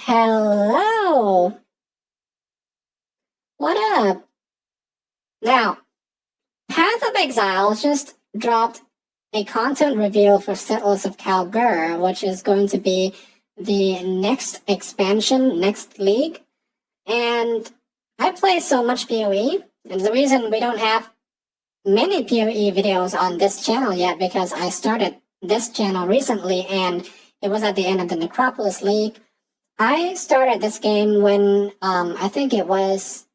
Hello! What up? Now, Path of Exile just dropped a content reveal for Settlers of Kalguur, which is going to be the next expansion, next league. And I play so much PoE, and the reason we don't have many PoE videos on this channel yet, because I started this channel recently, and it was at the end of the Necropolis League. I started this game when, I think it was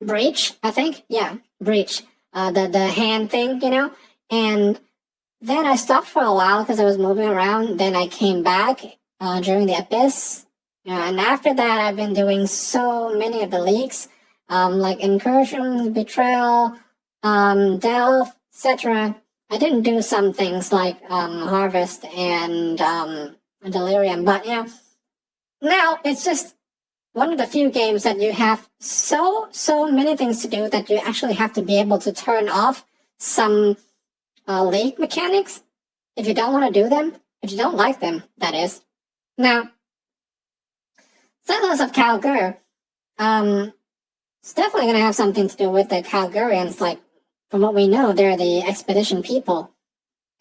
Breach, Breach. The hand thing, and then I stopped for a while because I was moving around. Then I came back during the Abyss, and after that I've been doing so many of the leagues, like Incursion, Betrayal, Delve, etc. I didn't do some things like Harvest and Delirium, but now it's just one of the few games that you have so many things to do that you actually have to be able to turn off some league mechanics if you don't want to do them, if you don't like them, that is. Now, Settlers of Kalguur, it's definitely going to have something to do with the Kalguurians. Like, from what we know, they're the expedition people.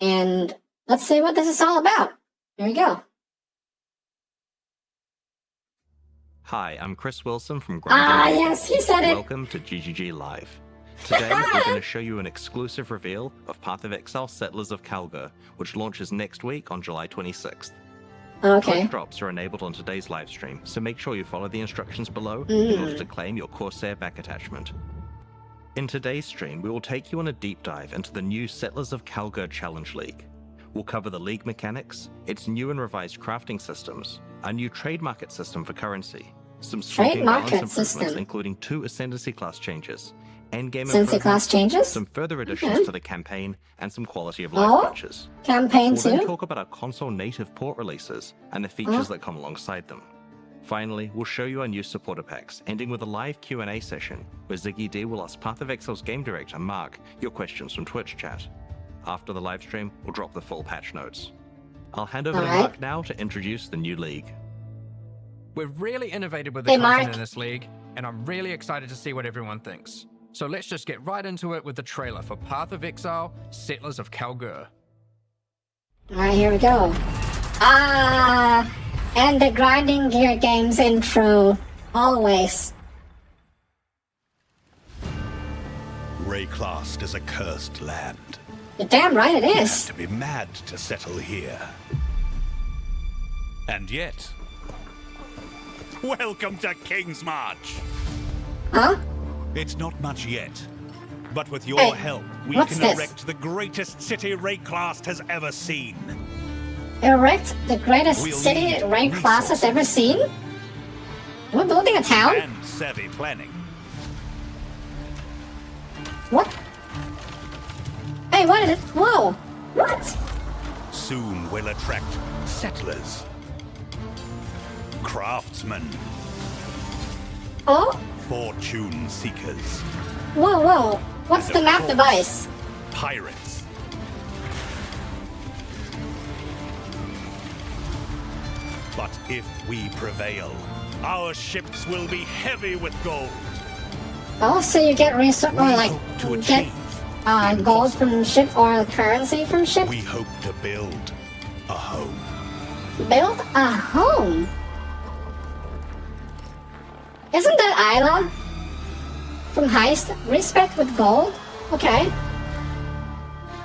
And let's see what this is all about. Here we go. Hi, I'm Chris Wilson from yes, he said it. Welcome to GGG Live. Today, we're going to show you an exclusive reveal of Path of Exile Settlers of Kalguur, which launches next week on July 26th. Okay. Quick drops are enabled on today's live stream, so make sure you follow the instructions below in order to claim your Corsair back attachment. In today's stream, we will take you on a deep dive into the new Settlers of Kalguur Challenge League. We'll cover the league mechanics, its new and revised crafting systems, a new trade market system for currency, some sweeping balance improvements, including 2 Ascendancy class changes, endgame improvements, some further additions to the campaign, and some quality of life patches. Campaign we'll too? then talk about our console-native port releases and the features that come alongside them. Finally, we'll show you our new supporter packs, ending with a live Q&A session where Ziggy D will ask Path of Exile's game director, Mark, your questions from Twitch chat. After the live stream, we'll drop the full patch notes. I'll hand over to Mark now to introduce the new league. We've really innovated with the content in this league, and I'm really excited to see what everyone thinks. So let's just get right into it with the trailer for Path of Exile, Settlers of Kalguur. Alright, here we go. And the Grinding Gear Games intro, always. Rayclast is a cursed land. You're damn right it is. You have to be mad to settle here. And yet... Welcome to King's March! Huh? It's not much yet, but with your help, we can erect the greatest city Rayclast has ever seen. Erect the greatest city Rayclast has ever seen? We're building a town? And savvy planning. What? Hey, what is it? Whoa! What? Soon we'll attract settlers, craftsmen, fortune seekers. Whoa! What's the map device? Pirates. But if we prevail, our ships will be heavy with gold. Oh, so you get gold from ship or currency from ship? We hope to build a home. Build a home? Isn't that Isla from Heist? Respect with gold? Okay.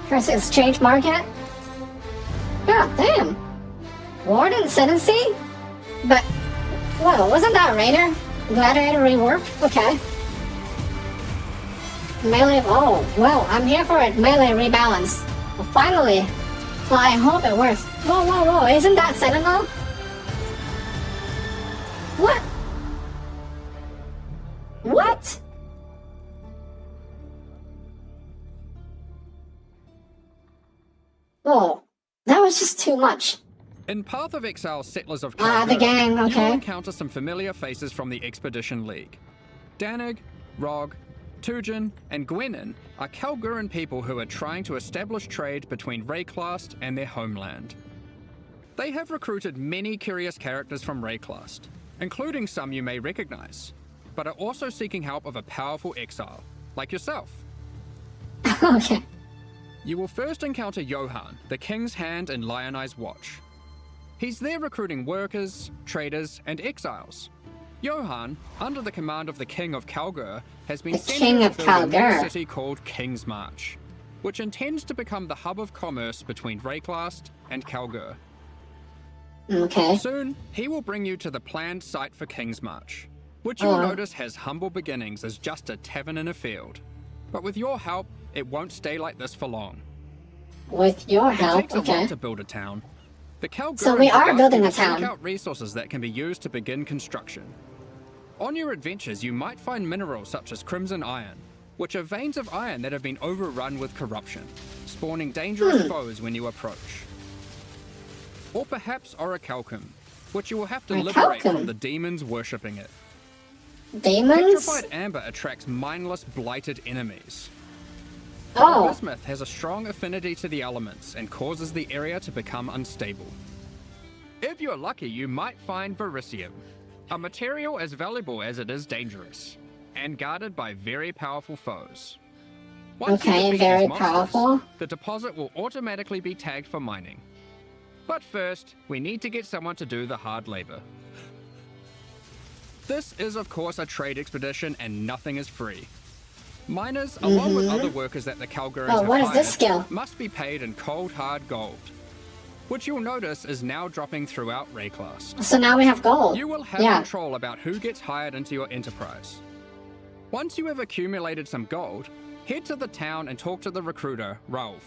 Currency exchange market? God damn. Warden Ascendancy? But, whoa, wasn't that Raider? Gladiator reworked? Okay. Melee, oh, well, I'm here for it. Melee rebalance. Well, finally. Well, I hope it works. Whoa, isn't that Sentinel? What? What? Oh, that was just too much. In Path of Exile Settlers of Kalguur, the gang, okay. you'll encounter some familiar faces from the Expedition League. Danig, Rog, Tujin, and Gwenin are Kalguuran people who are trying to establish trade between Rayclast and their homeland. They have recruited many curious characters from Rayclast, including some you may recognize, but are also seeking help of a powerful exile, like yourself. Okay. You will first encounter Johan, the King's Hand and Lion Eye's Watch. He's there recruiting workers, traders, and exiles. Johan, under the command of the King of Kalguur, has been sent here to build a new city called King's March, which intends to become the hub of commerce between Rayclast and Kalguur. Okay. Soon, he will bring you to the planned site for King's March, which you'll notice has humble beginnings as just a tavern in a field. But with your help, it won't stay like this for long. With your help, it takes a lot to build a town. The Kalguur so we are building a town. Seek out resources that can be used to begin construction. On your adventures, you might find minerals such as crimson iron, which are veins of iron that have been overrun with corruption, spawning dangerous foes when you approach. Or perhaps orichalcum, which you will have to liberate from the demons worshipping it. Demons? Petrified amber attracts mindless, blighted enemies. Oh. Bismuth has a strong affinity to the elements and causes the area to become unstable. If you're lucky, you might find vericium, a material as valuable as it is dangerous, and guarded by very powerful foes. Once you defeat these monsters, the deposit will automatically be tagged for mining. But first, we need to get someone to do the hard labor. This is, of course, a trade expedition and nothing is free. Miners, along with other workers that the Kalguur have hired, must be paid in cold, hard gold, which you'll notice is now dropping throughout Rayclast. So now we have gold. You will have control about who gets hired into your enterprise. Once you have accumulated some gold, head to the town and talk to the recruiter, Rolf.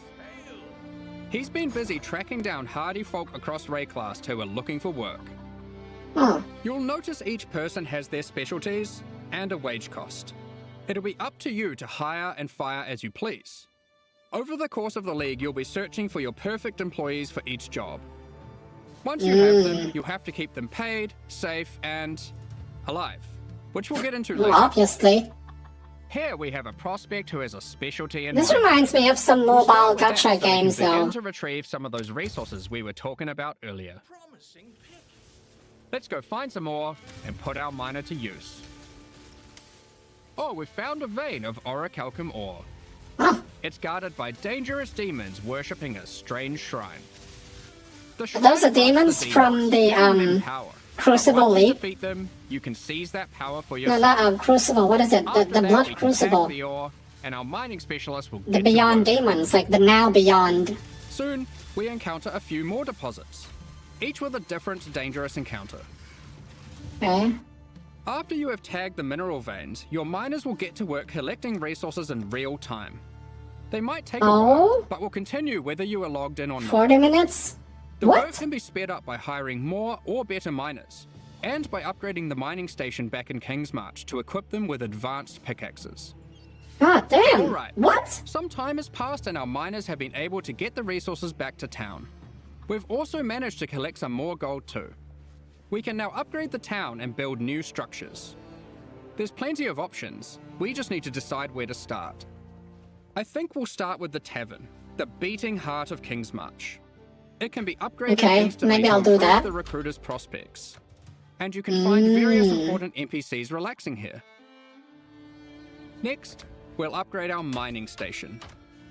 He's been busy tracking down hardy folk across Rayclast who are looking for work. You'll notice each person has their specialties and a wage cost. It'll be up to you to hire and fire as you please. Over the course of the league, you'll be searching for your perfect employees for each job. Once you have them, you'll have to keep them paid, safe, and alive, which we'll get into later. Obviously. Here we have a prospect who has a specialty in This reminds me of some mobile gacha games, though. Begin to retrieve some of those resources we were talking about earlier. Let's go find some more and put our miner to use. Oh, we've found a vein of orichalcum ore. It's guarded by dangerous demons worshipping a strange shrine. Those are demons from the Crucible League? Defeat them, you can seize that power for yourself. No, not Crucible. What is it? The Blood Crucible. The ore, and our mining specialist will the Beyond Demons, like the Now Beyond. Soon, we encounter a few more deposits, each with a different dangerous encounter. Okay. After you have tagged the mineral veins, your miners will get to work collecting resources in real time. They might take a while, but will continue whether you are logged in or not. 40 minutes? The work can be sped up by hiring more or better miners, and by upgrading the mining station back in King's March to equip them with advanced pickaxes. God damn! Alright, what? Some time has passed and our miners have been able to get the resources back to town. We've also managed to collect some more gold too. We can now upgrade the town and build new structures. There's plenty of options, we just need to decide where to start. I think we'll start with the tavern, the beating heart of King's March. It can be upgraded instantly to improve the recruiter's prospects. And you can find various important NPCs relaxing here. Next, we'll upgrade our mining station.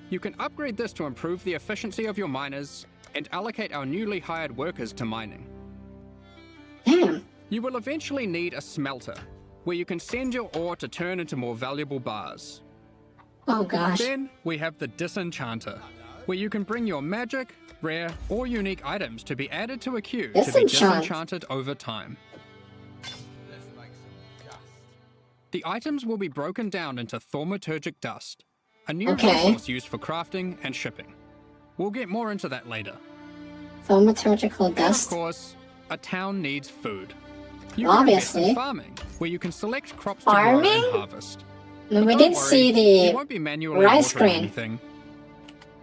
You can upgrade this to improve the efficiency of your miners and allocate our newly hired workers to mining. Damn. You will eventually need a smelter, where you can send your ore to turn into more valuable bars. Oh gosh. Then we have the disenchanter, where you can bring your magic, rare, or unique items to be added to a queue to be disenchanted over time. The items will be broken down into thaumaturgic dust, a new resource used for crafting and shipping. We'll get more into that later. Thaumaturgical dust? And of course, a town needs food. You Obviously. Can farming, where you can select crops to grow and harvest. No, we did see the won't be manually rice grain. Anything.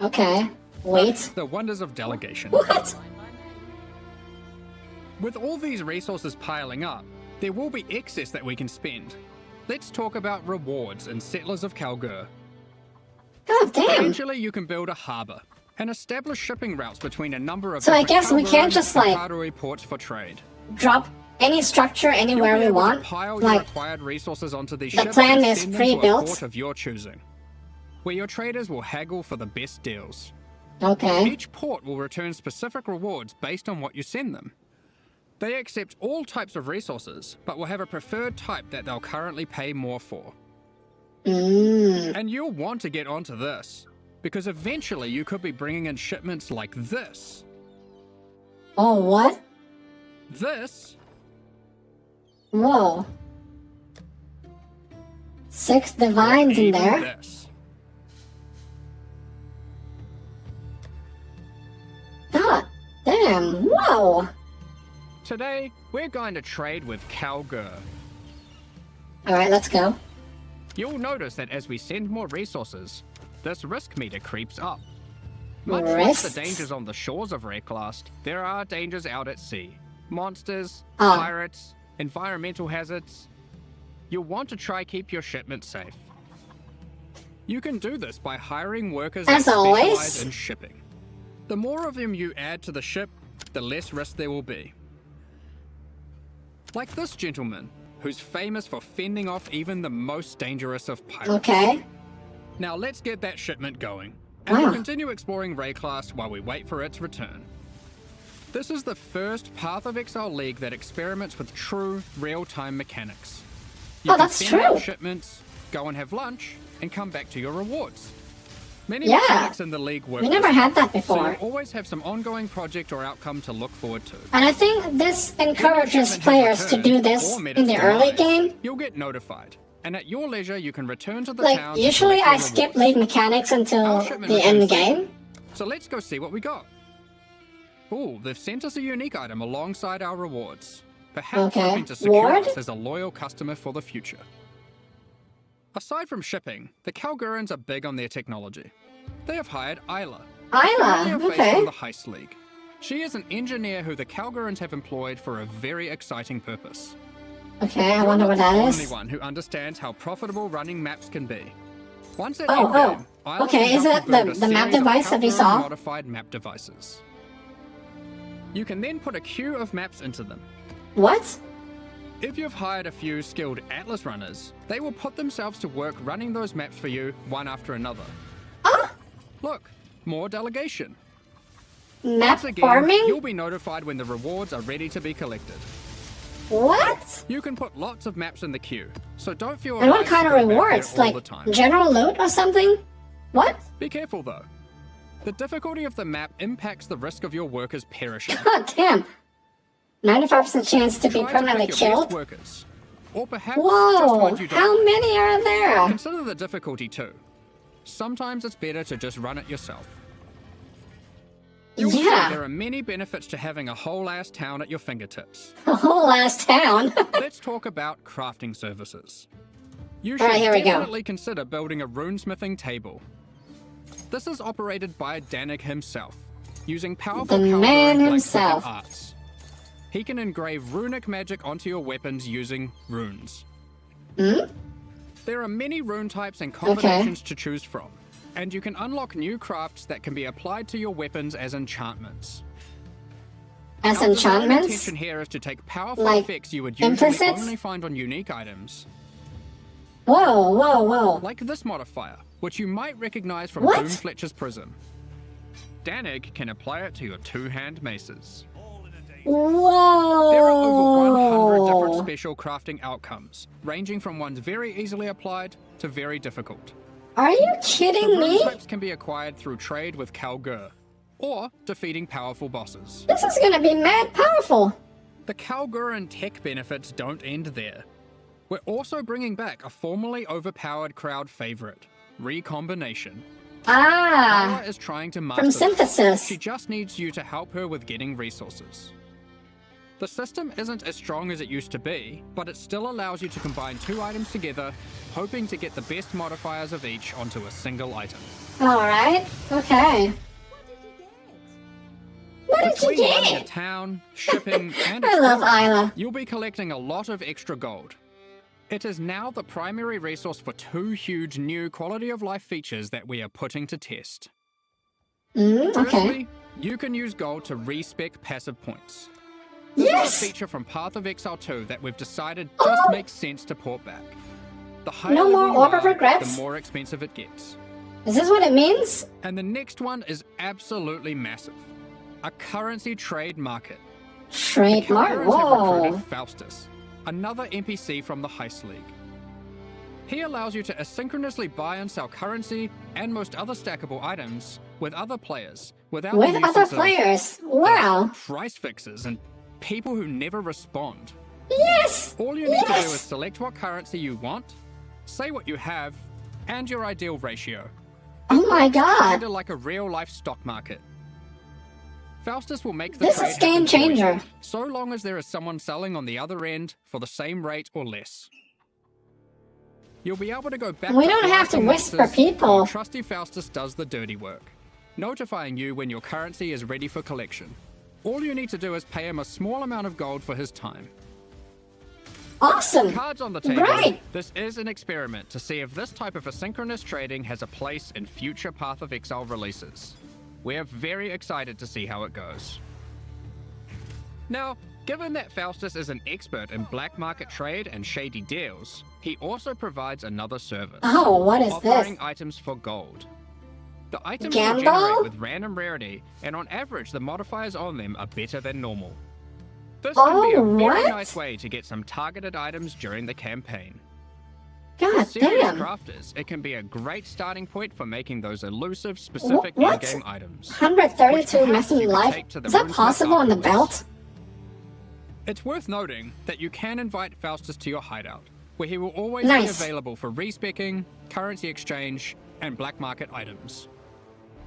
Okay, wait. The wonders of delegation. What? With all these resources piling up, there will be excess that we can spend. Let's talk about rewards in Settlers of Kalguur. God damn. Eventually you can build a harbour, and establish shipping routes between a number of So I different guess we can't Kalguur just, and like, Kalguur ports for trade. drop any structure You'll anywhere be we able want. to pile your Like, required resources onto these the ships plan and is send them to a pre-built. port of your choosing, where your traders will haggle for the best deals. okay. Each port will return specific rewards based on what you send them. They accept all types of resources, but will have a preferred type that they'll currently pay more for. And you'll want to get onto this, because eventually you could be bringing in shipments like this. Oh, what? This. Whoa. 6 divines in Even there. this. God damn. Whoa. Today, we're going to trade with Kalguur. Alright, let's go. You'll notice that as we send more resources, this risk meter creeps up. Much like Risks? the dangers on the shores of Reclast, there are dangers out at sea. Monsters, Ah. pirates, environmental hazards. You'll want to try keep your shipment safe. You can do this by hiring workers As that always. specialize in shipping. The more of them you add to the ship, the less risk there will be. Like this gentleman, who's famous for fending off even the most dangerous of pirates. Okay. Now let's get that shipment going, and Wow. we'll continue exploring Reclast while we wait for its return. This is the first Path of Exile League that experiments with true, real-time mechanics. You Oh, can that's send out true. shipments, go and have lunch, and come back to your rewards. Many Yeah. mechanics in the league work We this never way, had that so before. you'll always have some ongoing project or outcome to look forward to. And I think this encourages Shipment has players to returned do or this met in its the early demise, game. You'll get notified, and at your leisure you can return to the Like, town to usually collect I your skip rewards. league mechanics until Our shipment the returns end safely. game. So let's go see what we got. Ooh, they've sent us a unique item alongside our rewards. Perhaps Okay. hoping to secure Ward? us as a loyal customer for the future. Aside from shipping, the Kalguurans are big on their technology. They have hired Isla. Isla, familiar face okay. from the Heist League. She is an engineer who the Kalguurans have employed for a very exciting purpose. Okay, I wonder what that The is. only one who understands how profitable running maps can be. Once at Oh, endgame, oh. Isla Okay, can is help it you build the- a the map series of device that we Kalguuran saw? modified map devices. You can then put a queue of maps into them. What? If you've hired a few skilled Atlas runners, they will put themselves to work running those maps for you one after another. Ah! Look, more delegation. Map Once again, farming? you'll be notified when the rewards are ready to be collected. What? You can put lots of maps in the queue, so don't feel And what obliged kind to of go back there rewards? all Like the time. general loot or something? What? Be careful though. The difficulty of the map impacts the risk of your workers perishing. God damn. 95% chance to be Try permanently pick your best killed? workers, or perhaps just Whoa! ones you don't. How many are there? Consider the difficulty too. Sometimes it's better to just run it yourself. You'll see Yeah. there are many benefits to having a whole ass town at your fingertips. A whole ass town. Let's talk about crafting services. You should Alright, here we go. definitely consider building a runesmithing table. This is operated by Danig himself, using powerful The Kalguur man like himself. wicked arts. He can engrave runic magic onto your weapons using runes. There are many rune types and combinations to choose from, and you can unlock new crafts that can be applied to your weapons as enchantments. As Our design enchantments? intention here is to take powerful Like effects you would usually implicits? only find on unique items, Whoa, whoa, whoa. like this modifier, which you might recognize from What? Boom Fletcher's Prism. Danig can apply it to your two-hand maces. Whoa! There are over 100 different special crafting outcomes, ranging from ones very easily applied to very difficult. Are you The kidding rune me? types can be acquired through trade with Kalguur, or defeating powerful bosses. This is gonna be mad powerful. The Kalguuran tech benefits don't end there. We're also bringing back a formerly overpowered crowd favorite, Recombination. Ah, Isla is trying to master from this. synthesis. She just needs you to help her with getting resources. The system isn't as strong as it used to be, but it still allows you to combine two items together, hoping to get the best modifiers of each onto a single item. Alright, okay. What did you Between running a get? town, shipping, and I love exploring, Isla. you'll be collecting a lot of extra gold. It is now the primary resource for two huge new quality of life features that we are putting to test. Okay. Firstly, you can use gold to respec passive points. This Yes! is a feature from Path of Exile 2 that we've decided just makes sense to port back. The higher No level more you order are, regrets? the more expensive it gets. Is this what it means? And the next one is absolutely massive. A currency trade market. Trademark? Kalguurs have Whoa. recruited Faustus, another NPC from the Heist League. He allows you to asynchronously buy and sell currency and most other stackable items with other players without With the other nuisance of players? Wow. price fixers and people who never respond. Yes! All you need to do is Yes! select what currency you want, say what you have, and your ideal ratio. Oh my god. Kinda like a real-life stock market. Faustus will make the This trade is game happen for you, changer. so long as there is someone selling on the other end for the same rate or less. You'll be able to go back We to don't have to collecting whisper monsters, people. while trusty Faustus does the dirty work, notifying you when your currency is ready for collection. All you need to do is pay him a small amount of gold for his time. Awesome. Cards on the table. Great. This is an experiment to see if this type of asynchronous trading has a place in future Path of Exile releases. We're very excited to see how it goes. Now, given that Faustus is an expert in black market trade and shady deals, he also provides another service. Oh, what is offering this? items for gold. The items Gamble? will generate with random rarity, and on average the modifiers on them are better than normal. This can be a Oh, very what? nice way to get some targeted items during the campaign. God Serious damn. crafters, it can be a great starting point for making those elusive, specific What? in-game items. 132 Which perhaps messing you could life? take to the Is that runesmith possible on the afterwards. belt? It's worth noting that you can invite Faustus to your hideout, where he will always Nice. be available for respecking, currency exchange, and black market items.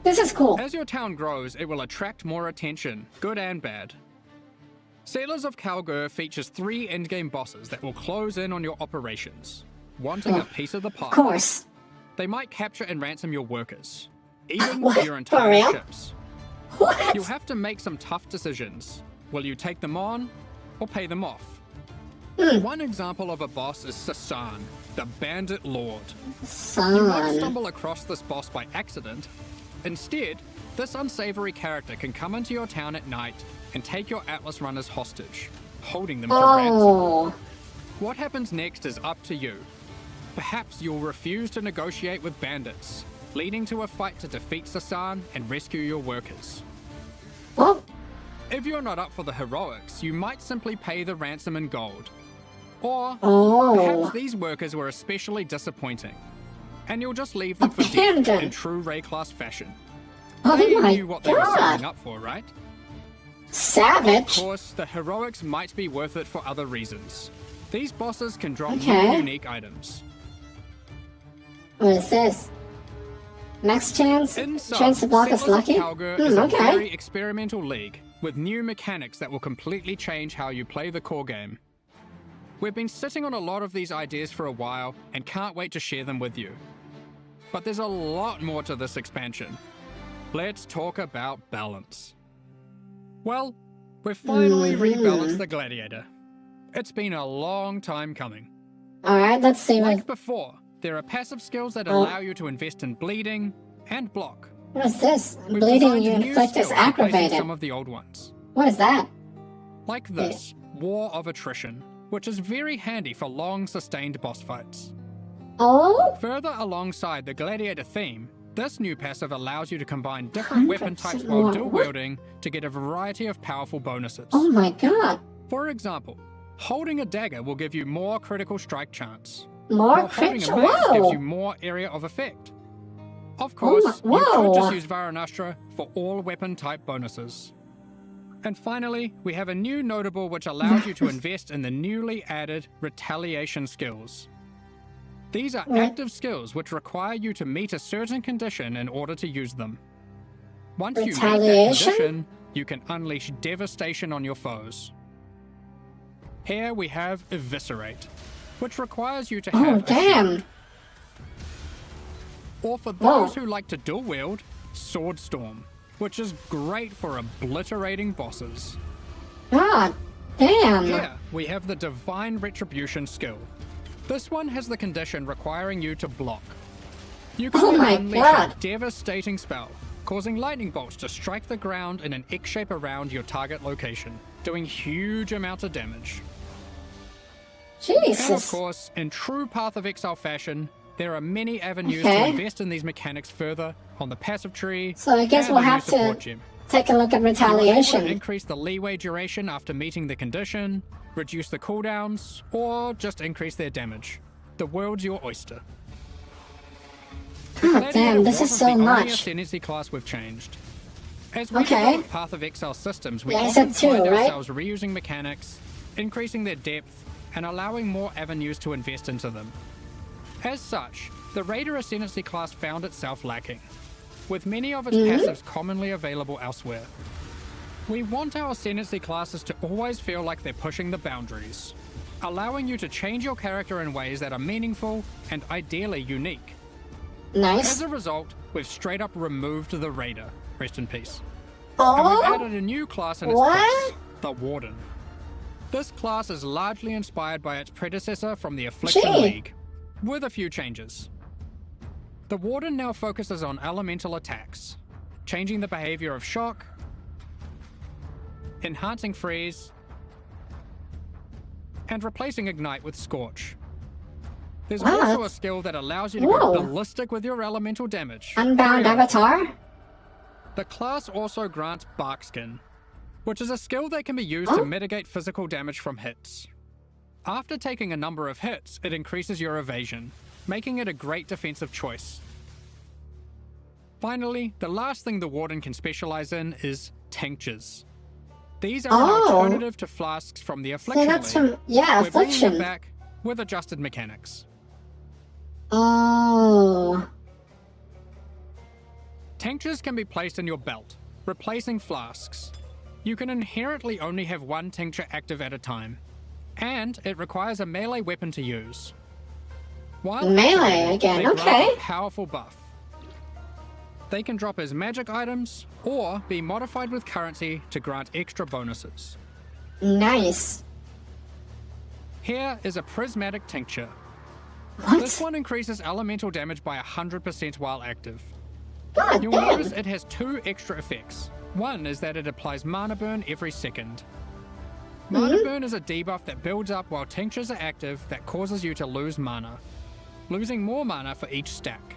This is cool. As your town grows, it will attract more attention, good and bad. Settlers of Kalguur features 3 endgame bosses that will close in on your operations, wanting a piece of the pie. Of course. They might capture and ransom your workers, even What? your For entire real? ships. What? You'll have to make some tough decisions. Will you take them on, or pay them off? One example of a boss is Sasan, the Bandit Lord. You won't Son. stumble across this boss by accident. Instead, this unsavory character can come into your town at night and take your Atlas runners hostage, holding them for ransom. Oh. What happens next is up to you. Perhaps you'll refuse to negotiate with bandits, leading to a fight to defeat Sasan and rescue your workers. Well, If you're not up for the heroics, you might simply pay the ransom in gold. Or oh. perhaps these workers were especially disappointing, and you'll just leave them for dead Abandoned. in true Ray class fashion. Oh They my knew what they were signing god. up for, right? Of Savage. course, the heroics might be worth it for other reasons. These bosses can drop Okay. new unique items. What is this? Max chance? In sum, Chance to block is Settlers of lucky? Kalguur is a Okay. very experimental league with new mechanics that will completely change how you play the core game. We've been sitting on a lot of these ideas for a while and can't wait to share them with you. But there's a lot more to this expansion. Let's talk about balance. Well, we've finally rebalanced the Gladiator. It's been a long time coming. Alright, let's see Like what. before, there are passive skills that allow you to invest in bleeding and block. What is this? We've Bleeding designed you new inflict is skills replacing aggravated. some of the old ones. What is that? Like this, War of Attrition, which is very handy for long, sustained boss fights. Oh? Further alongside the Gladiator theme, this new passive allows you to combine different weapon 100% types while more. dual wielding to get a variety of powerful bonuses. Oh my god. For example, holding a dagger will give you more critical strike chance, More while holding crit. a mace gives Whoa. you more area of effect. Of course, my- you could whoa. just use Varanastra for all weapon type bonuses. And finally, we have a new notable which allows you to invest in the newly added retaliation skills. These are What? active skills which require you to meet a certain condition in order to use them. Once you meet that Retaliation? condition, you can unleash devastation on your foes. Here we have Eviscerate, which requires you to Oh have a damn. shield. Or for Whoa. those who like to dual wield, Sword Storm, which is great for obliterating bosses. God damn. Here, we have the Divine Retribution skill. This one has the condition requiring you to block. You can Oh then my unleash God. a devastating spell, causing lightning bolts to strike the ground in an X shape around your target location, doing huge amounts of damage. Jesus. And of course, in true Path of Exile fashion, there are many avenues to invest in these mechanics further on the passive tree. So I guess we'll have to take a look at retaliation. Increase the leeway duration after meeting the condition, reduce the cooldowns, or just increase their damage. The world's your oyster. God damn, this is so much. Ascendancy class we've changed. As we develop Path of Exile systems, we often find ourselves reusing mechanics, increasing their depth, and allowing more avenues to invest into them. As such, the Raider Ascendancy class found itself lacking, with many of its passives commonly available elsewhere. We want our Ascendancy classes to always feel like they're pushing the boundaries, allowing you to change your character in ways that are meaningful and ideally unique. Nice. As a result, we've straight up removed the Raider, rest in peace. Oh? And we've added a new class in its place, the Warden. This class is largely inspired by its predecessor from the Affliction League, with a few changes. The Warden now focuses on elemental attacks, changing the behavior of Shock, enhancing Freeze, and replacing Ignite with Scorch. There's also a skill that allows you to go ballistic with your elemental damage. Unbound Avatar? The class also grants Barkskin, which is a skill that can be used to mitigate physical damage from hits. After taking a number of hits, it increases your evasion, making it a great defensive choice. Finally, the last thing the Warden can specialize in is tinctures. These are an alternative to flasks from the Affliction League. We're bringing them back with adjusted mechanics. Tinctures can be placed in your belt, replacing flasks. You can inherently only have one tincture active at a time, and it requires a melee weapon to use. While melee again, they grant a powerful buff. They can drop as magic items, or be modified with currency to grant extra bonuses. Nice. Here is a prismatic tincture. This one increases elemental damage by 100% while active. You'll notice it has two extra effects. One is that it applies mana burn every second. Mana burn is a debuff that builds up while tinctures are active that causes you to lose mana, losing more mana for each stack.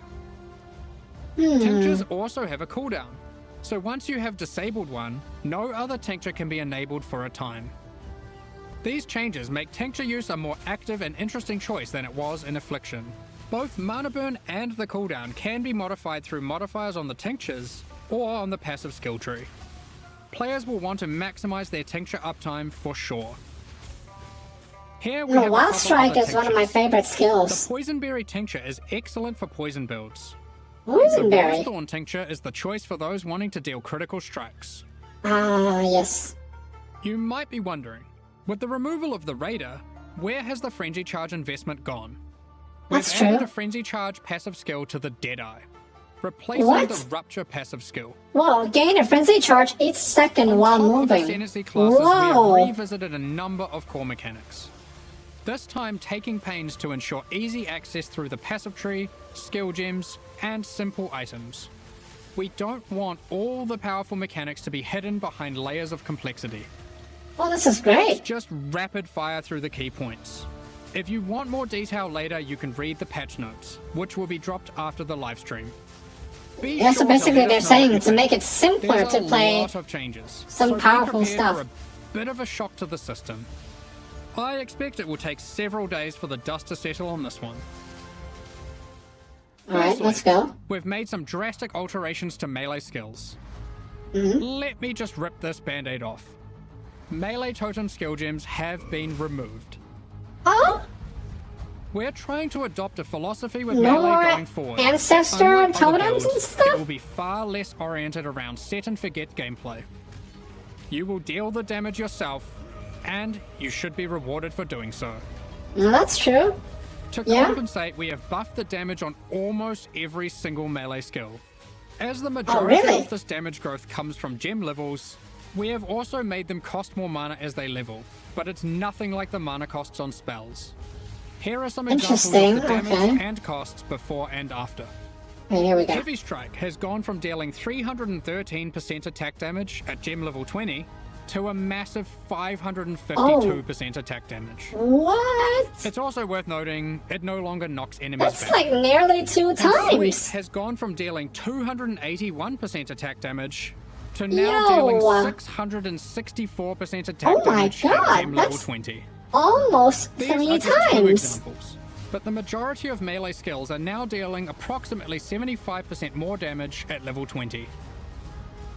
Tinctures also have a cooldown, so once you have disabled one, no other tincture can be enabled for a time. These changes make tincture use a more active and interesting choice than it was in Affliction. Both mana burn and the cooldown can be modified through modifiers on the tinctures or on the passive skill tree. Players will want to maximize their tincture uptime for sure. Here we have Wild Strike is one of my favorite skills. The Poisonberry tincture is excellent for poison builds. Poisonberry? The Thorn tincture is the choice for those wanting to deal critical strikes. Yes. You might be wondering, with the removal of the Raider, where has the Frenzy Charge investment gone? We've added a Frenzy Charge passive skill to the Deadeye, replacing the Rupture passive skill. Whoa, gain a Frenzy Charge each second while moving. Ascendancy classes, we have revisited a number of core mechanics. This time taking pains to ensure easy access through the passive tree, skill gems, and simple items. We don't want all the powerful mechanics to be hidden behind layers of complexity. Oh, this is great. It's just rapid fire through the key points. If you want more detail later, you can read the patch notes, which will be dropped after the live stream. So basically they're saying to make it simpler to play a lot of changes, some powerful stuff. For a bit of a shock to the system. I expect it will take several days for the dust to settle on this one. Alright, let's go. We've made some drastic alterations to melee skills. Let me just rip this band-aid off. Melee totem skill gems have been removed. We're trying to adopt a philosophy with melee going forward. Ancestor totems and stuff? It will be far less oriented around set and forget gameplay. You will deal the damage yourself, and you should be rewarded for doing so. That's true. To compensate, we have buffed the damage on almost every single melee skill. As the majority of this damage growth comes from gem levels, we have also made them cost more mana as they level, but it's nothing like the mana costs on spells. Here are some examples of the damage and costs before and after. Okay, here we go. Heavy Strike has gone from dealing 313% attack damage at gem level 20 to a massive 552% attack damage. What? It's also worth noting it no longer knocks enemies That's back. like nearly 2 And Sweet times. has gone from dealing 281% attack damage to now dealing 664% attack damage at gem level 20. Almost These 3 are just 2 times. examples, but the majority of melee skills are now dealing approximately 75% more damage at level 20.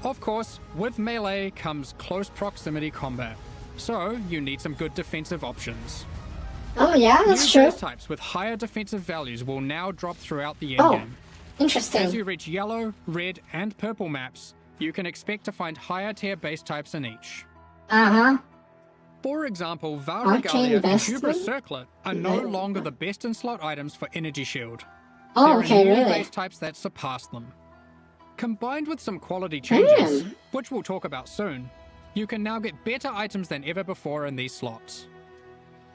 Of course, with melee comes close proximity combat, so you need some good defensive options. Oh yeah, that's New true. base types with higher defensive values will now drop throughout the Oh, endgame. As interesting. you reach yellow, red, and purple maps, you can expect to find higher tier base types in each. Uh-huh. For example, Val Arcane Regalia and Investment? Hubris Circlet are no longer the best in slot items for Energy Shield. Oh, There okay, are new really? base types that surpass them. Combined with some quality changes, Damn. which we'll talk about soon, you can now get better items than ever before in these slots.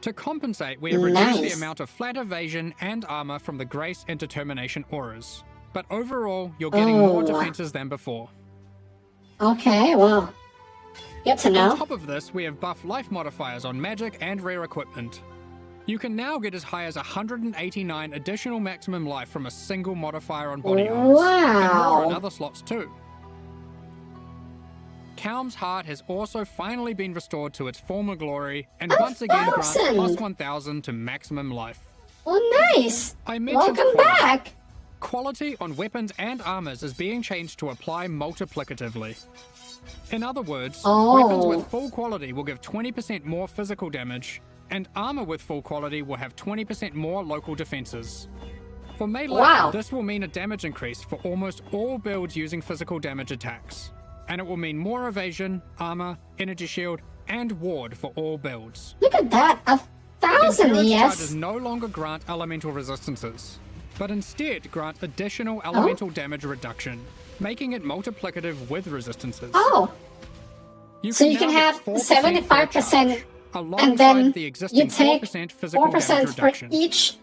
To compensate, we have reduced the Nice. amount of flat evasion and armor from the Grace and Determination auras, but overall, you're getting more Oh. defenses than before. Okay, well, good to On know. top of this, we have buff life modifiers on magic and rare equipment. You can now get as high as 189 additional maximum life from a single modifier on body armors, and more in Wow. other slots too. Kalm's Heart has also finally been restored to its former glory, and once again grants 1,000. plus 1,000 to maximum life. Oh, nice. I mentioned Welcome quality. back. Quality on weapons and armors is being changed to apply multiplicatively. In other words, weapons Oh. with full quality will give 20% more physical damage, and armor with full quality will have 20% more local defenses. For melee, Wow. this will mean a damage increase for almost all builds using physical damage attacks, and it will mean more evasion, armor, energy shield, and ward for all builds. Look at that. 1,000 Endurance ES. charges no longer grant elemental resistances, but instead grant additional elemental damage reduction, making it multiplicative with resistances. Oh, so you now can get have 4% 75%, charge, and alongside then the existing you take 4% physical 4% damage for reduction. each To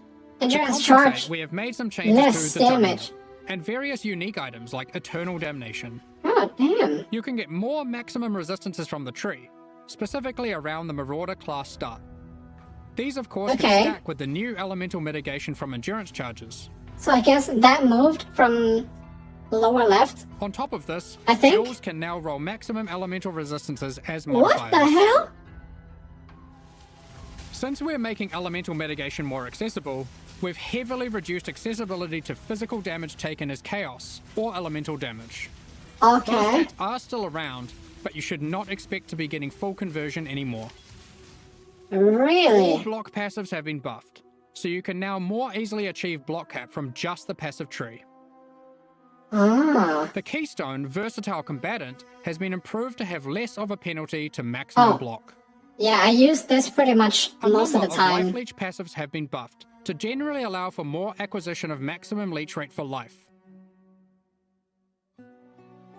endurance compensate, charge. we have made some changes less to the dungeon, damage. and various unique items like Eternal Damnation. Oh, damn. You can get more maximum resistances from the tree, specifically around the Marauder class start. These of course Okay. can stack with the new elemental mitigation from endurance charges. So I guess that moved from lower left. On top of this, I think- skills can now roll maximum elemental resistances as What modifiers. the hell? Since we're making elemental mitigation more accessible, we've heavily reduced accessibility to physical damage taken as chaos or elemental damage. Those Okay. stats are still around, but you should not expect to be getting full conversion anymore. All Really? block passives have been buffed, so you can now more easily achieve block cap from just the passive tree. Ah. The Keystone Versatile Combatant has been improved to have less of a penalty to maximum Oh. block. Yeah, I use this pretty much A most of number the time. life leech passives have been buffed to generally allow for more acquisition of maximum leech rate for life.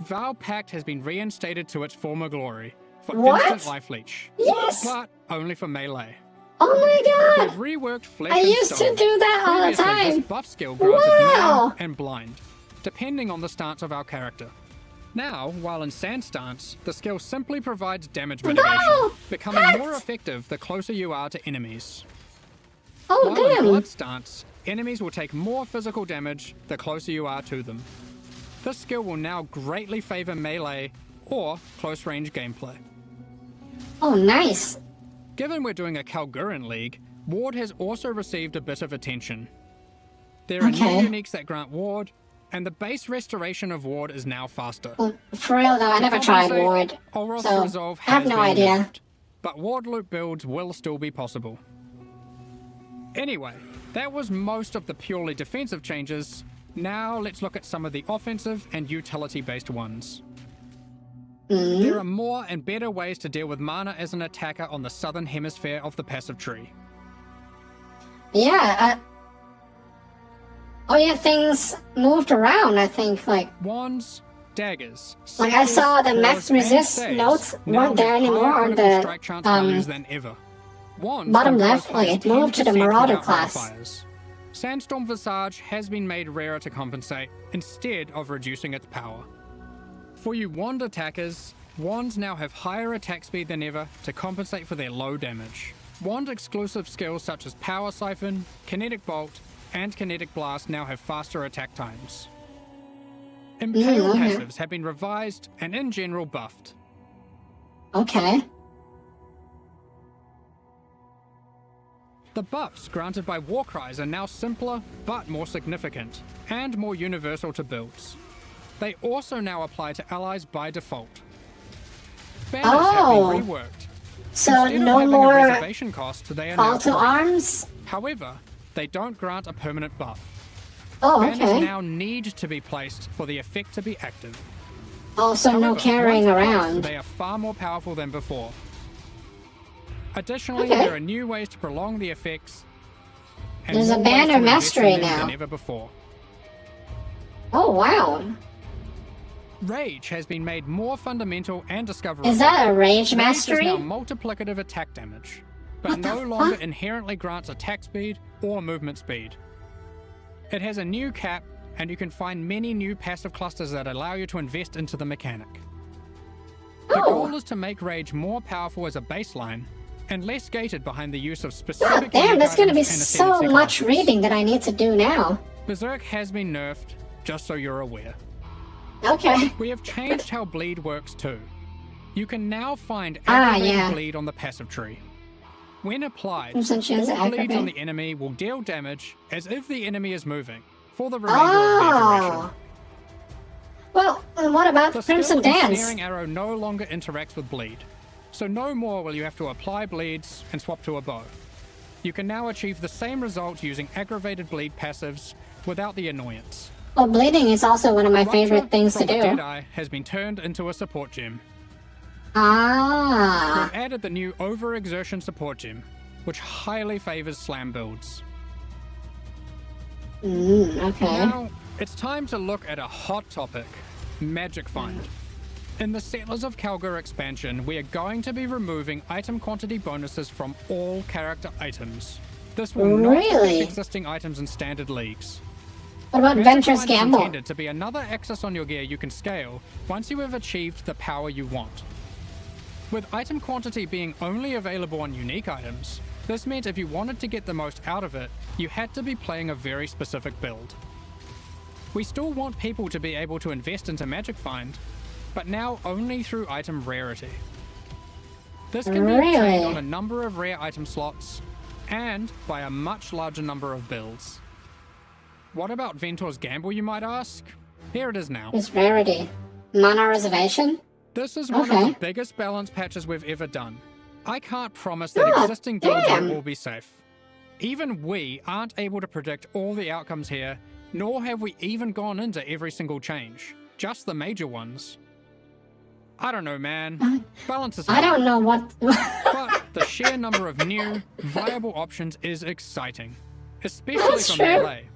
Vow Pact has been reinstated to its former glory for What? instant life leech, Yes! but only for melee. Oh my We've god! reworked Flesh I and used to Stone. do that all the Previously, time. this buff skill granted Wow. man and blind, depending on the stance of our character. Now, while in sand stance, the skill simply provides damage mitigation, Wow. becoming What? more effective the closer you are to enemies. Oh While in damn! blood stance, enemies will take more physical damage the closer you are to them. This skill will now greatly favor melee or close range gameplay. Oh nice. Given we're doing a Kalguuran league, ward has also received a bit of attention. There are Okay. new uniques that grant ward, and the base restoration of ward is now faster. Well, for real though, I never tried compensate, Ward, Olroth's so Resolve I have has no been idea. nerfed, but ward loop builds will still be possible. Anyway, that was most of the purely defensive changes. Now let's look at some of the offensive and utility-based ones. There are more and better ways to deal with mana as an attacker on the southern hemisphere of the passive tree. Yeah. Oh yeah, things moved around. I think like Wands, daggers, I saw the scepters, max claws, and resist staves notes now weren't there have anymore higher on critical the strike chance values than ever. Wands bottom can go left, as high like, as it moved to the 10% Marauder without class. modifiers. Sandstorm Visage has been made rarer to compensate, instead of reducing its power. For you wand attackers, wands now have higher attack speed than ever to compensate for their low damage. Wand exclusive skills such as Power Siphon, Kinetic Bolt, and Kinetic Blast now have faster attack times. Impale passives have been revised and in general buffed. Okay. The buffs granted by Warcries are now simpler but more significant, and more universal to builds. They also now apply to allies by default. Banners have been reworked. So Instead no of having more a reservation cost, they are call now to free. arms? However, they don't grant a permanent buff. Oh, Banners okay. now need to be placed for the effect to be active. Also, no However, carrying once placed, around. They are far more powerful than before. Additionally, Okay. there are new ways to prolong the effects. And There's a more ways banner to invest mastery in them now. than ever before. Oh, wow. Rage has been made more fundamental and discoverable. Is that a rage Rage mastery? is now multiplicative attack damage, but What the no longer fuck? inherently grants attack speed or movement speed. It has a new cap, and you can find many new passive clusters that allow you to invest into the mechanic. The goal is to make Rage more powerful as a baseline, and less gated behind the use of specific God damn, that's gonna be items and so ascended much classes. reading that I need to do now. Berserk has been nerfed, just so you're aware. Okay. We have changed how bleed works too. You can now find Ah, aggravated yeah. bleed on the passive tree. When applied, Crimson Chance all bleeds aggravate. on the enemy will deal damage as if the enemy is moving, for the remainder of their duration. Oh. Well, and what about The Crimson skill Dance? Snaring Arrow no longer interacts with bleed, so no more will you have to apply bleeds and swap to a bow. You can now achieve the same result using aggravated bleed passives without the annoyance. Well, bleeding is also one of my favorite Rupture things to from the do. Deadeye has been turned into a support gem. Ah. We've added the new Overexertion support gem, which highly favors slam builds. Okay. Now, it's time to look at a hot topic, Magic Find. In the Settlers of Kalguur expansion, we are going to be removing item quantity bonuses from all character items. This will not affect Really? existing items in standard leagues. What about Magic Venture's Find is Gamble? intended to be another access on your gear you can scale once you have achieved the power you want. With item quantity being only available on unique items, this meant if you wanted to get the most out of it, you had to be playing a very specific build. We still want people to be able to invest into Magic Find, but now only through item rarity. This can be Really? obtained on a number of rare item slots, and by a much larger number of builds. What about Ventor's Gamble, you might ask? Here it is now. It's rarity. Mana reservation? This is one of Okay. the biggest balance patches we've ever done. I can't promise that Ah, existing builds damn. will all be safe. Even we aren't able to predict all the outcomes here, nor have we even gone into every single change, just the major ones. I don't know, man. Balance is I hard, don't know what. but the sheer number of new, viable options is exciting, especially That's from true. Melee.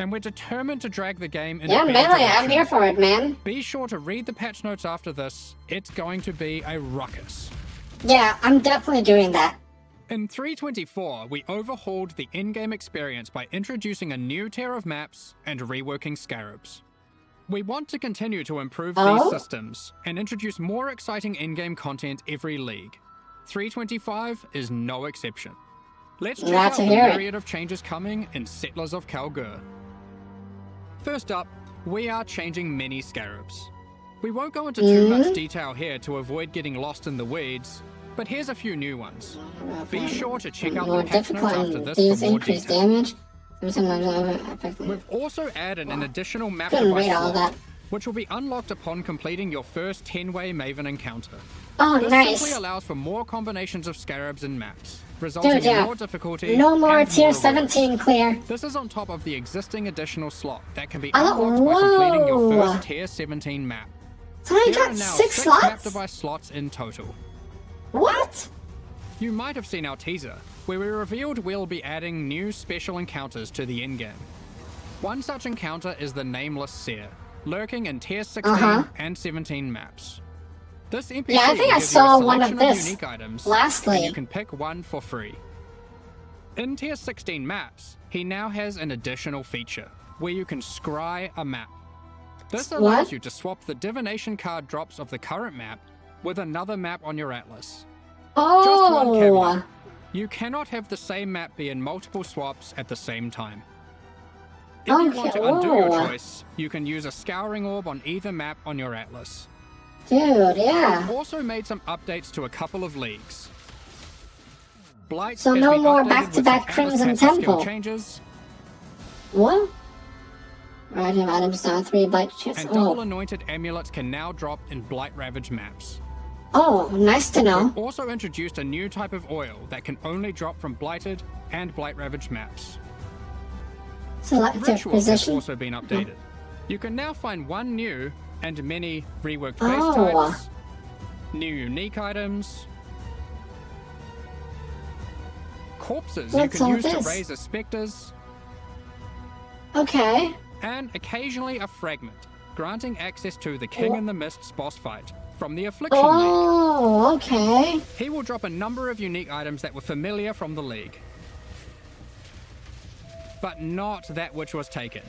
And we're determined to drag the game in Yeah, a better Melee, I'm direction. here for it, man. Be sure to read the patch notes after this. It's going to be a ruckus. Yeah, I'm definitely doing that. In 3.24, we overhauled the in-game experience by introducing a new tier of maps and reworking scarabs. We want to continue to improve these systems and introduce more exciting in-game content every league. 3.25 is no exception. Let's check Glad out to the hear it. myriad of changes coming in Settlers of Kalguur. First up, we are changing many scarabs. We won't go into too much detail here to avoid getting lost in the weeds, but here's a few new ones. Be sure to check out More the patch notes difficult after and this these for more increased detail. damage. Effective. We've also added an additional map Couldn't device read all slot, that. which will be unlocked upon completing your first 10-way Maven encounter. Oh, This nice. simply allows for more combinations of scarabs and maps, resulting Dude, in yeah. more difficulty No more and tier rewards. 17 clear. This is on top of the existing additional slot that can be Oh, unlocked by completing your whoa. first tier 17 map. So I There are got now 6 map slots? device slots in total. What? You might have seen our teaser, where we revealed we'll be adding new special encounters to the endgame. One such encounter is the Nameless Seer, lurking in tier 16 and 17 maps. This NPC Yeah, I think will I give you a saw one of selection this unique items, lastly. and you can pick one for free. In Tier 16 maps, he now has an additional feature, where you can scry a map. This allows you to swap the divination card drops of the current map with another map on your atlas. Just one caveat. You cannot have the same map be in multiple swaps at the same time. If you want to undo your choice, you can use a scouring orb on either map on your atlas. Dude, yeah. We've also made some updates to a couple of leagues. Blight So has no been more updated back-to-back with some Crimson atlas skill Temple. changes, What? Random items down 3 Blight chests. and double anointed amulets can now drop in Blight Ravaged maps. Oh, nice to know. We've also introduced a new type of oil that can only drop from Blighted and Blight Ravaged maps. Selective Ritual has position. also been updated. You can now find one new and many reworked base Oh. types, new unique items, corpses you What's can all use to this? raise as specters, Okay. and occasionally a fragment, granting access to the King in the Mist's boss fight from the Affliction League. Oh, okay. He will drop a number of unique items that were familiar from the League, but not that which was taken,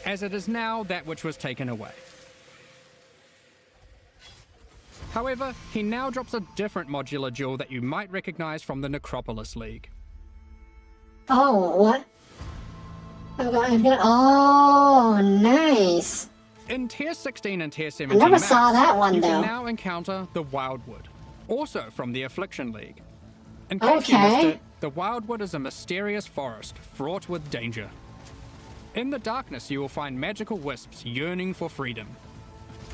as it is now that which was taken away. However, he now drops a different modular jewel that you might recognize from the Necropolis League. Oh, what? Oh, nice. In Tier 16 and Tier I 17 never maps, saw that one, you though. can now encounter the Wildwood, also from the Affliction League. In case you Okay. missed it, the Wildwood is a mysterious forest fraught with danger. In the darkness, you will find magical wisps yearning for freedom.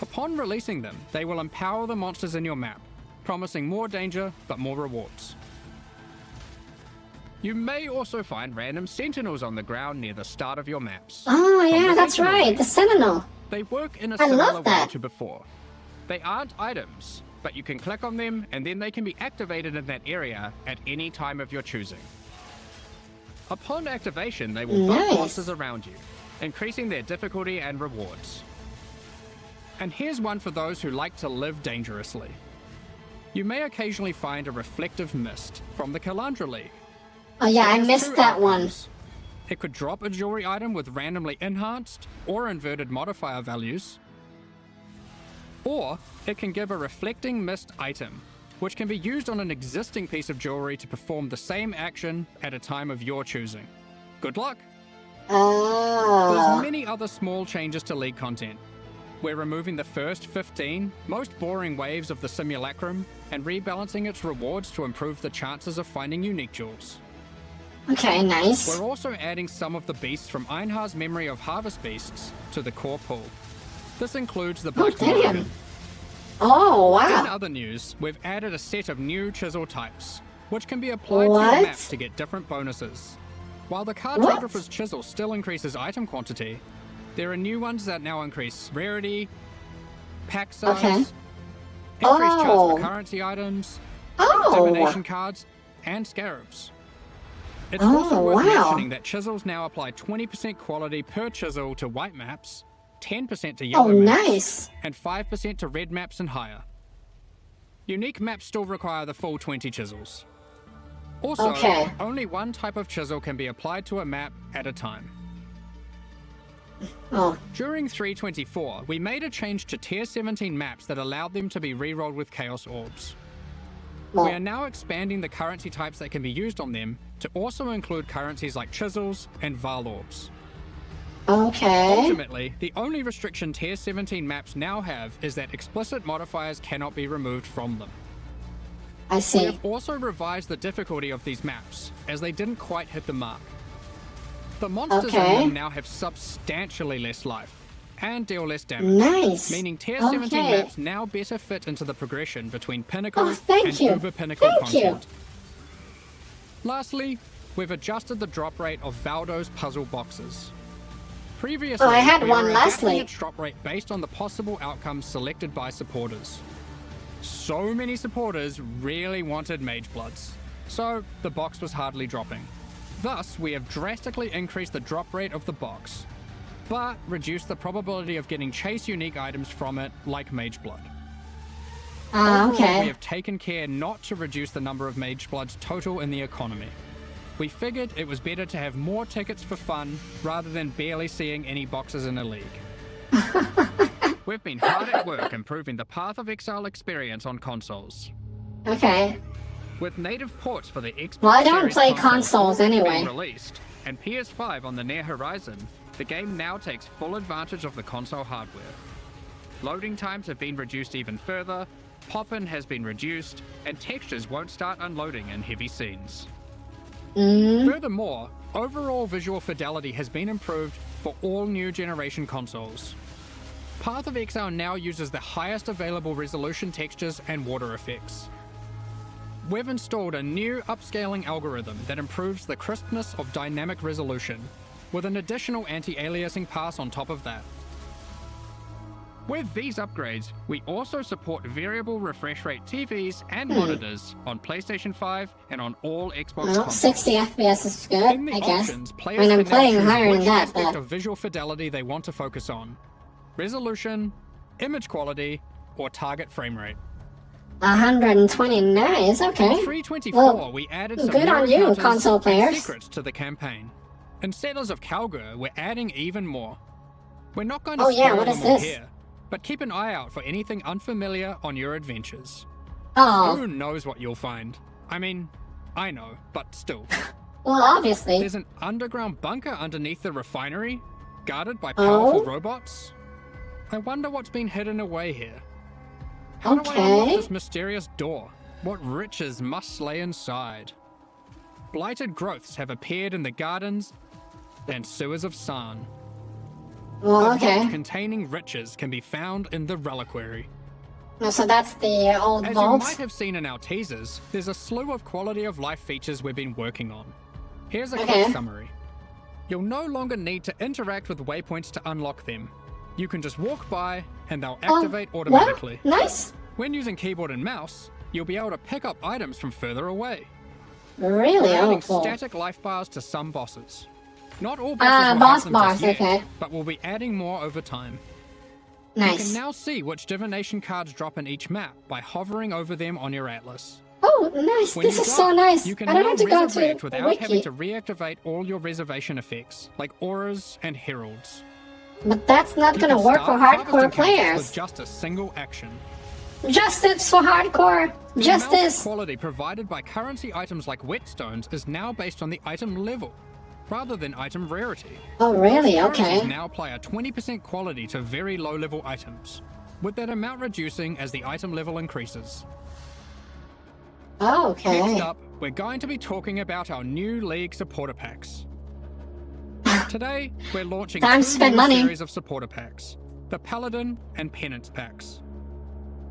Upon releasing them, they will empower the monsters in your map, promising more danger but more rewards. You may also find random sentinels on the ground near the start of your maps. Oh, From yeah, the that's Sentinel right. League. The Sentinel. They work in a I similar love way that. to before. They aren't items, but you can click on them and then they can be activated in that area at any time of your choosing. Upon activation, they will bump Nice. monsters around you, increasing their difficulty and rewards. And here's one for those who like to live dangerously. You may occasionally find a reflective mist from the Kalandra League. Oh, yeah, I It has missed two that one. outcomes. It could drop a jewelry item with randomly enhanced or inverted modifier values, or it can give a reflecting mist item, which can be used on an existing piece of jewelry to perform the same action at a time of your choosing. Good luck! Oh. There's many other small changes to League content. We're removing the first 15 most boring waves of the simulacrum and rebalancing its rewards to improve the chances of finding unique jewels. Okay, nice. We're also adding some of the beasts from Einhar's Memory of Harvest Beasts to the core pool. This includes the Oh, Black damn. Dragon. Oh, In wow. other news, we've added a set of new chisel types, which can be applied to What? your map to get different bonuses. While the Cartographer's Chisel still increases item quantity, there are new ones that now increase rarity, pack size, Okay. increased chance Oh. for currency items, Oh. divination cards, and scarabs. It's Oh, also worth wow. mentioning that chisels now apply 20% quality per chisel to white maps, 10% to yellow Oh, maps, nice. and 5% to red maps and higher. Unique maps still require the full 20 chisels. Also, Okay. only one type of chisel can be applied to a map at a time. Oh, During 3.24, we made a change to Tier 17 maps that allowed them to be rerolled with Chaos Orbs. We are well, now expanding the currency types that can be used on them to also include currencies like chisels and Val Orbs. okay. Ultimately, the only restriction Tier 17 maps now have is that explicit modifiers cannot be removed from them. I We see. have also revised the difficulty of these maps, as they didn't quite hit the mark. The monsters in Okay. them now have substantially less life, and deal less damage. Nice. Meaning Tier 17 Okay. maps now better fit into the progression between Pinnacle Oh, thank and you. Uber Pinnacle Thank you. content. Lastly, we've adjusted the drop rate of Valdo's puzzle boxes. Previously, Oh, I had we one were last adapting week. its drop rate based on the possible outcomes selected by supporters. So many supporters really wanted Mage Bloods, so the box was hardly dropping. Thus, we have drastically increased the drop rate of the box, but reduced the probability of getting chase unique items from it, like Mage Blood. Ah, Overall, we okay. have taken care not to reduce the number of Mage Bloods total in the economy. we figured it was better to have more tickets for fun rather than barely seeing any boxes in a league. We've been hard at work improving the Path of Exile experience on consoles. Okay. With native ports for the Xbox Well, I don't Series play consoles being anyway. released, and PS5 on the near horizon, the game now takes full advantage of the console hardware. Loading times have been reduced even further, pop-in has been reduced, and textures won't start unloading in heavy scenes. Furthermore, overall visual fidelity has been improved for all new generation consoles. Path of Exile now uses the highest available resolution textures and water effects. We've installed a new upscaling algorithm that improves the crispness of dynamic resolution, with an additional anti-aliasing pass on top of that. With these upgrades, we also support variable refresh rate TVs and monitors on PlayStation 5 and on all Xbox Well, consoles. 60 FPS is good, In the I guess. options, I players mean, I'm can now playing choose higher than which that, aspect but... of visual fidelity they want to focus on: resolution, image quality, or target frame rate. 129, okay. In 3.24, Well, we added some good new on you, encounters console and players. secrets to the campaign. In Settlers of Kalguur, we're adding even more. We're not going to Oh yeah, spoil what is them all this? here, but keep an eye out for anything unfamiliar on your adventures. Oh, Who knows what you'll find? I mean, I know, but still. well, obviously. There's an underground bunker underneath the refinery, guarded by powerful robots. I wonder what's been hidden away here. How do I unlock Okay. this mysterious door? What riches must lay inside? Blighted growths have appeared in the gardens and sewers of San. Well, A vault okay. containing riches can be found in the reliquary. No, so that's the old As vault. you might have seen in our teasers, there's a slew of quality of life features we've been working on. Here's a quick summary. You'll no longer need to interact with waypoints to unlock them. You can just walk by and they'll activate automatically. Well, nice. When using keyboard and mouse, you'll be able to pick up items from further away. Really? We're Oh, adding cool. static life bars to some bosses. Not all bosses will boss have them bars, just yet, okay. but we'll be adding more over time. You Nice. can now see which divination cards drop in each map by hovering over them on your atlas. Oh, nice. When This you is so die, nice. You can I don't now have to go resurrect to without Wiki. having to reactivate all your reservation effects, like auras and heralds. But that's not You gonna can work for start harvesting hardcore counters players. with just a single action. Justice for hardcore. The amount of Justice. quality provided by currency items like whetstones is now based on the item level, rather than item rarity. Oh, really? Currencies Okay. now apply a 20% quality to very low-level items, with that amount reducing as the item level increases. Oh, Next okay. up, we're going to be talking about our new League supporter packs. Today, we're launching Time to two spend new money. series of supporter packs, the Paladin and Penance packs.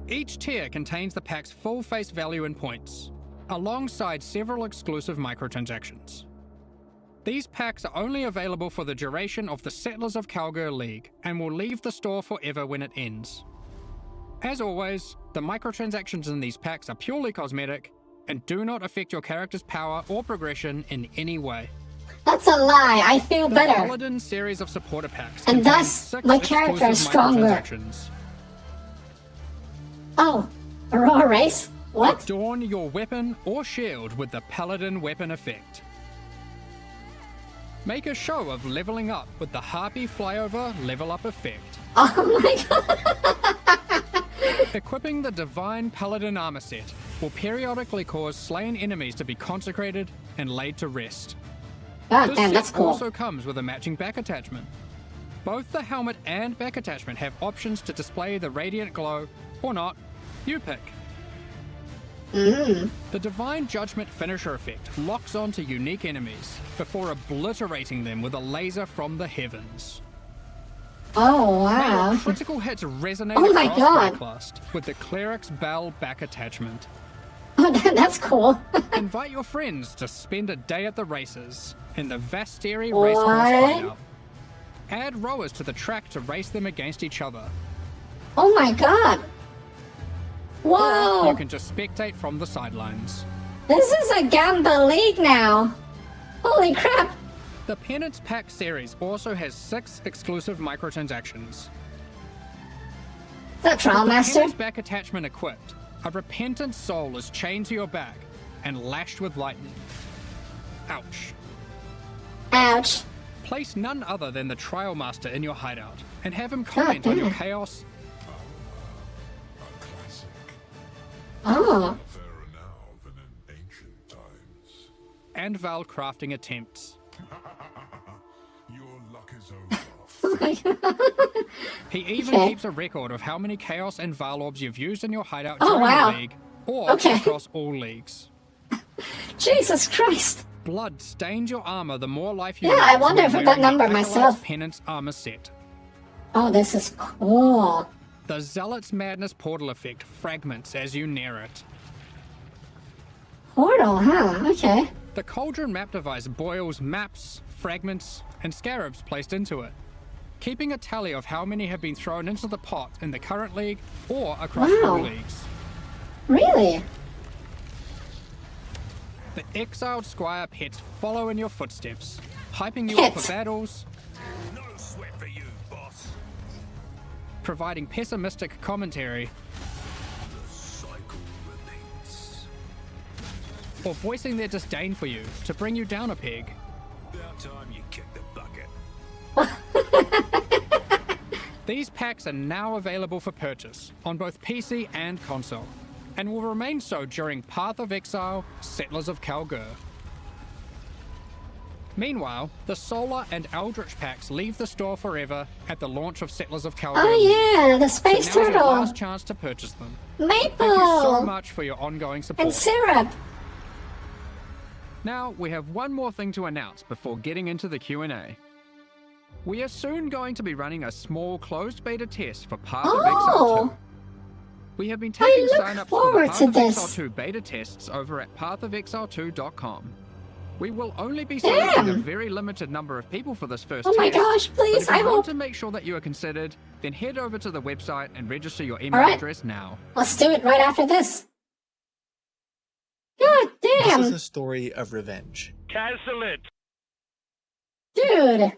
Each tier contains the pack's full face value in points, alongside several exclusive microtransactions. These packs are only available for the duration of the Settlers of Kalguur League, and will leave the store forever when it ends. As always, the microtransactions in these packs are purely cosmetic, and do not affect your character's power or progression in any way. That's a lie. I feel The better. Paladin series of supporter packs And contain thus, 6 my character is exclusive stronger. microtransactions. Oh, Aurora Race? What? Adorn your weapon or shield with the Paladin weapon effect. Make a show of leveling up with the Harpy Flyover level up effect. Oh my god. Equipping the Divine Paladin armor set will periodically cause slain enemies to be consecrated and laid to rest. God This damn, set that's cool. also comes with a matching back attachment. Both the helmet and back attachment have options to display the radiant glow, or not. You pick. The Divine Judgment finisher effect locks onto unique enemies before obliterating them with a laser from the heavens. Oh, May wow. your critical hits resonate Oh my across God. Rayclust with the Cleric's Bell back attachment. Oh, that's cool. Invite your friends to spend a day at the races in the Vasteri What? racecourse hideout. Add rowers to the track to race them against each other. Oh my god. Or Whoa. you can just spectate from the sidelines. This is a Gamba League now. Holy crap. The Penance Pack series also has 6 exclusive microtransactions. Is that Trial The Master? Penance back attachment equipped, a repentant soul is chained to your back and lashed with lightning. Ouch. Ouch. Place none other than the Trial Master in your hideout and have him comment on your chaos. Oh. And Val crafting attempts. Your luck is over. He even keeps a record of how many Chaos and Val orbs you've used in your hideout Oh, during wow. the league, or across all leagues. Jesus Christ. Blood stains your armor the more life you Yeah, lose I wonder when if that wearing number the Acolyte's myself. Penance armor set. Oh, this is cool. The Zealot's Madness portal effect fragments as you near it. Portal, huh? Okay. The Cauldron map device boils maps, fragments, and scarabs placed into it, keeping a tally of how many have been thrown into the pot in the current league or across all leagues. Really? The exiled Squire pets follow in your footsteps, hyping you up for battles, No sweat for you, boss. providing pessimistic commentary, The cycle repeats. or voicing their disdain for you to bring you down a peg. About time you kicked the bucket. These packs are now available for purchase on both PC and console, and will remain so during Path of Exile, Settlers of Kalguur. Meanwhile, the Solar and Eldritch packs leave the store forever at the launch of Settlers of Kalguur. Oh yeah, the space so now's your turtle. last chance to purchase them. Maple. Thank you so much for your ongoing support. And syrup. Now, we have one more thing to announce before getting into the Q&A. We are soon going to be running a small closed beta test for Path of Exile 2. We have been taking look sign-ups for the forward Path to of this. Exile 2 beta tests over at pathofexile2.com. We will only be selecting a very limited number of people for this first Oh my test. gosh, But please, if you I want hope. to make sure that you are considered, then head over to the website and register your email Alright. address now. Let's do it right after this. God damn. This is a story of revenge. Cancel it. Dude.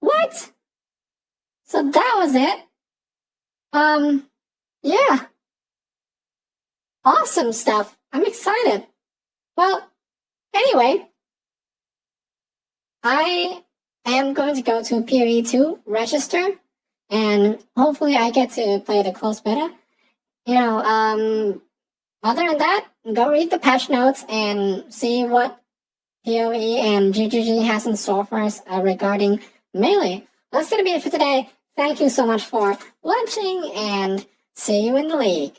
What? So that was it. Yeah. Awesome stuff. I'm excited. Well, anyway, I am going to go to PoE 2, register, and hopefully I get to play the closed beta. You know, other than that, go read the patch notes and see what PoE and GGG has in store for us regarding Melee. That's going to be it for today. Thank you so much for watching, and see you in the league.